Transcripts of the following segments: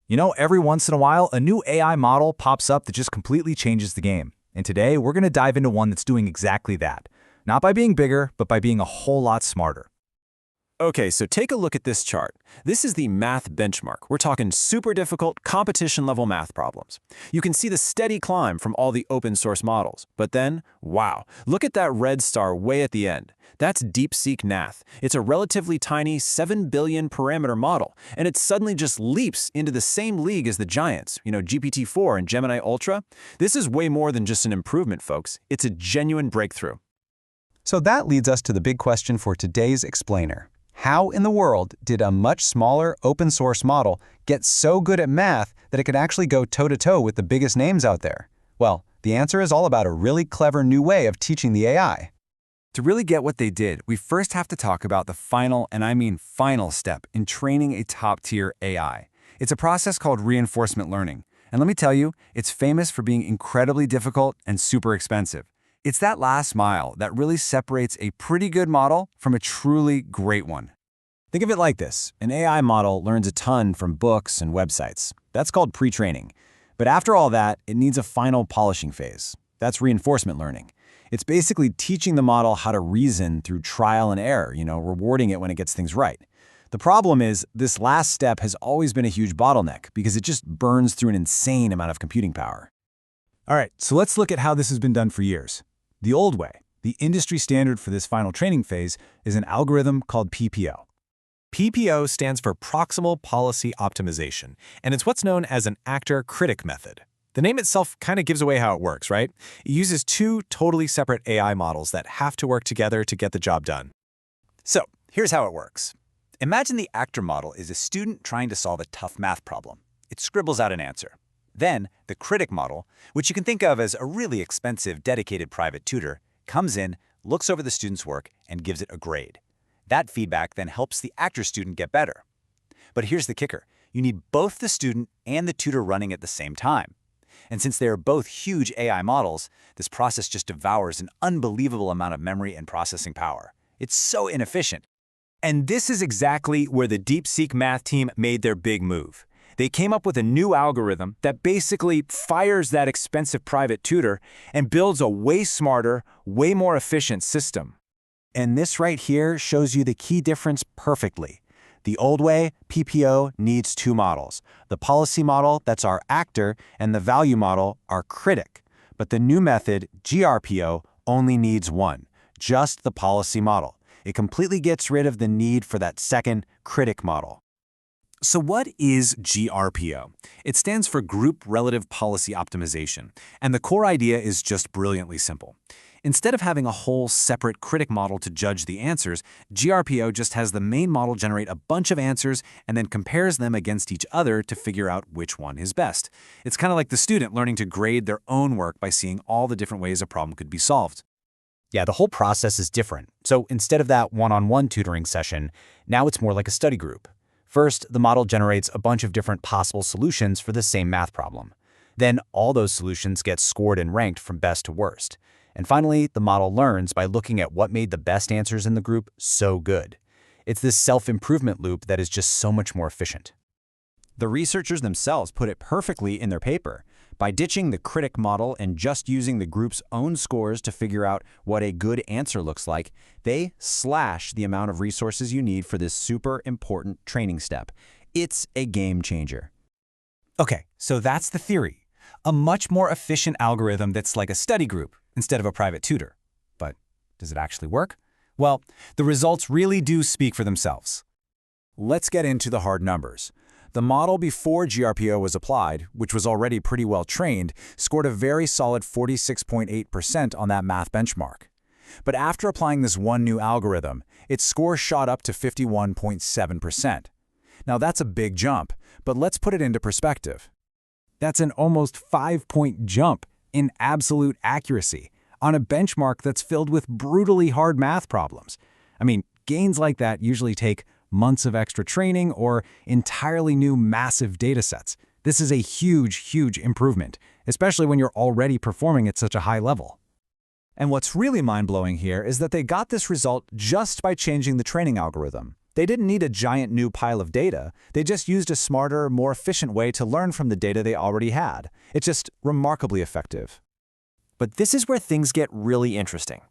Every once in a while, a new AI model pops up that just completely changes the game. And today, we're going to dive into one that's doing exactly that. Not by being bigger, but by being a whole lot smarter. Okay, so take a look at this chart. This is the math benchmark. We're talking super difficult, competition-level math problems. You can see the steady climb from all the open-source models. But then, wow, look at that red star way at the end. That's DeepSeek Math. It's a relatively tiny 7 billion parameter model, and it suddenly just leaps into the same league as the giants, GPT-4 and Gemini Ultra. This is way more than just an improvement, folks. It's a genuine breakthrough. So that leads us to the big question for today's explainer. How in the world did a much smaller open-source model get so good at math that it could actually go toe-to-toe with the biggest names out there? Well, the answer is all about a really clever new way of teaching the AI. To really get what they did, we first have to talk about the final, and I mean final step in training a top-tier AI. It's a process called reinforcement learning. And let me tell you, it's famous for being incredibly difficult and super expensive. It's that last mile that really separates a pretty good model from a truly great one. Think of it like this. An AI model learns a ton from books and websites. That's called pre-training. But after all that, it needs a final polishing phase. That's reinforcement learning. It's basically teaching the model how to reason through trial and error, rewarding it when it gets things right. The problem is, this last step has always been a huge bottleneck because it just burns through an insane amount of computing power. All right, so let's look at how this has been done for years. The old way, the industry standard for this final training phase, is an algorithm called PPO. PPO stands for Proximal Policy Optimization, and it's what's known as an actor-critic method. The name itself kind of gives away how it works, right? It uses two totally separate AI models that have to work together to get the job done. So, here's how it works. Imagine the actor model is a student trying to solve a tough math problem. It scribbles out an answer. Then, the critic model, which you can think of as a really expensive, dedicated private tutor, comes in, looks over the student's work, and gives it a grade. That feedback then helps the actor student get better. But here's the kicker. You need both the student and the tutor running at the same time. And since they are both huge AI models, this process just devours an unbelievable amount of memory and processing power. It's so inefficient. And this is exactly where the DeepSeek math team made their big move. They came up with a new algorithm that basically fires that expensive private tutor and builds a way smarter, way more efficient system. And this right here shows you the key difference perfectly. The old way, PPO, needs two models. The policy model, that's our actor, and the value model, our critic. But the new method, GRPO, only needs one, just the policy model. It completely gets rid of the need for that second critic model. So what is GRPO? It stands for Group Relative Policy Optimization, and the core idea is just brilliantly simple. Instead of having a whole separate critic model to judge the answers, GRPO just has the main model generate a bunch of answers and then compares them against each other to figure out which one is best. It's kind of like the student learning to grade their own work by seeing all the different ways a problem could be solved. Yeah, the whole process is different. So instead of that one-on-one tutoring session, now it's more like a study group. First, the model generates a bunch of different possible solutions for the same math problem. Then all those solutions get scored and ranked from best to worst. And finally, the model learns by looking at what made the best answers in the group so good. It's this self-improvement loop that is just so much more efficient. The researchers themselves put it perfectly in their paper. By ditching the critic model and just using the group's own scores to figure out what a good answer looks like, they slash the amount of resources you need for this super important training step. It's a game changer. Okay, so that's the theory. A much more efficient algorithm that's like a study group instead of a private tutor. But does it actually work? Well, the results really do speak for themselves. Let's get into the hard numbers. The model before GRPO was applied, which was already pretty well trained, scored a very solid 46.8% on that math benchmark. But after applying this one new algorithm, its score shot up to 51.7%. Now that's a big jump, but let's put it into perspective. That's an almost 5-point jump in absolute accuracy on a benchmark that's filled with brutally hard math problems. I mean, gains like that usually take months of extra training or entirely new massive data sets. This is a huge, huge improvement, especially when you're already performing at such a high level. And what's really mind-blowing here is that they got this result just by changing the training algorithm. They didn't need a giant new pile of data. They just used a smarter, more efficient way to learn from the data they already had. It's just remarkably effective. But this is where things get really interesting.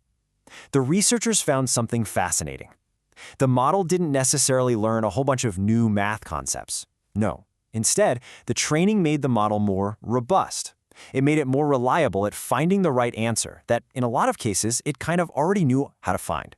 The researchers found something fascinating. The model didn't necessarily learn a whole bunch of new math concepts. No. Instead, the training made the model more robust. It made it more reliable at finding the right answer that, in a lot of cases, it kind of already knew how to find.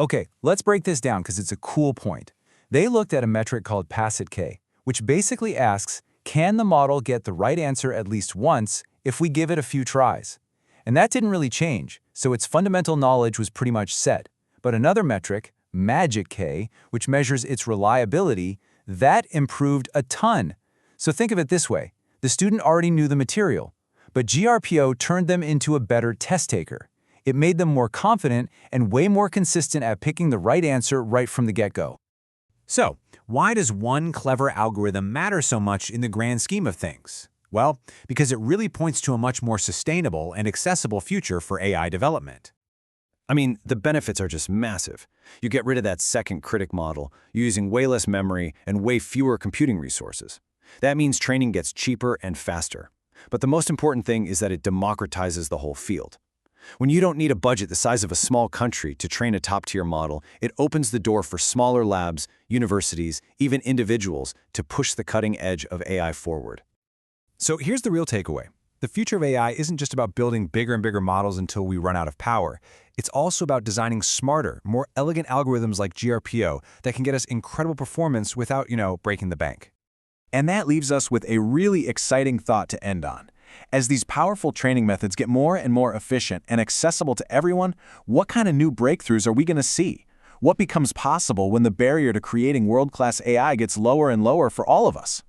Okay, let's break this down because it's a cool point. They looked at a metric called PASIT-K, which basically asks, can the model get the right answer at least once if we give it a few tries? And that didn't really change, so its fundamental knowledge was pretty much set. But another metric, MAGIC-K, which measures its reliability, that improved a ton. So think of it this way. The student already knew the material, but GRPO turned them into a better test taker. It made them more confident and way more consistent at picking the right answer right from the get-go. So, why does one clever algorithm matter so much in the grand scheme of things? Well, because it really points to a much more sustainable and accessible future for AI development. I mean, the benefits are just massive. You get rid of that second critic model, using way less memory and way fewer computing resources. That means training gets cheaper and faster. But the most important thing is that it democratizes the whole field. When you don't need a budget the size of a small country to train a top-tier model, it opens the door for smaller labs, universities, even individuals to push the cutting edge of AI forward. So here's the real takeaway. The future of AI isn't just about building bigger and bigger models until we run out of power. It's also about designing smarter, more elegant algorithms like GRPO that can get us incredible performance without, breaking the bank. And that leaves us with a really exciting thought to end on. As these powerful training methods get more and more efficient and accessible to everyone, what kind of new breakthroughs are we going to see? What becomes possible when the barrier to creating world-class AI gets lower and lower for all of us?